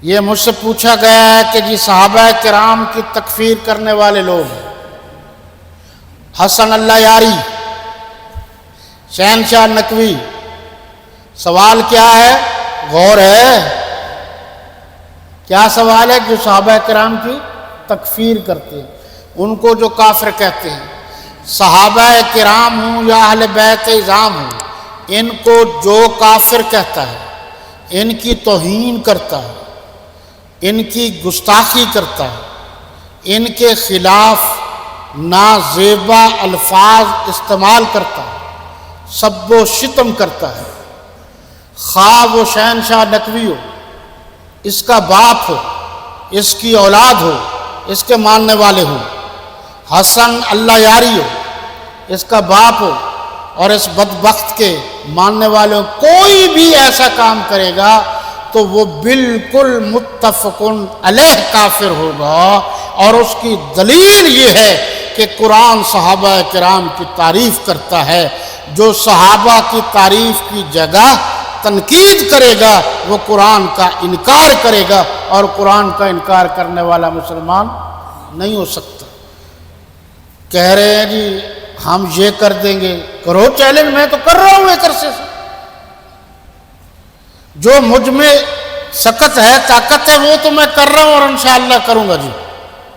یہ مجھ سے پوچھا گیا ہے کہ جی صحابہ کرام کی تکفیر کرنے والے لوگ حسن اللہ یاری، شہنشاہ نقوی، سوال کیا ہے؟ غور ہے، کیا سوال ہے؟ جو صحابہ کرام کی تکفیر کرتے ہیں ان کو جو کافر کہتے ہیں، صحابہ کرام ہوں یا اہل بیت اعظام ہوں، ان کو جو کافر کہتا ہے، ان کی توہین کرتا ہے، ان کی گستاخی کرتا ہے، ان کے خلاف نازیبا الفاظ استعمال کرتا ہے، سب و شتم کرتا ہے، خواہ وہ شہنشاہ نقوی ہو، اس کا باپ ہو، اس کی اولاد ہو، اس کے ماننے والے ہوں، حسن اللہ یاری ہو، اس کا باپ ہو اور اس بدبخت کے ماننے والے ہوں، کوئی بھی ایسا کام کرے گا تو وہ بالکل متفقن علیہ کافر ہوگا۔ اور اس کی دلیل یہ ہے کہ قرآن صحابہ کرام کی تعریف کرتا ہے، جو صحابہ کی تعریف کی جگہ تنقید کرے گا وہ قرآن کا انکار کرے گا، اور قرآن کا انکار کرنے والا مسلمان نہیں ہو سکتا۔ کہہ رہے ہیں جی ہم یہ کر دیں گے، کرو چیلنج، میں تو کر رہا ہوں ایک عرصے سے، جو مجھ میں سکت ہے، طاقت ہے، وہ تو میں کر رہا ہوں اور انشاءاللہ کروں گا جی۔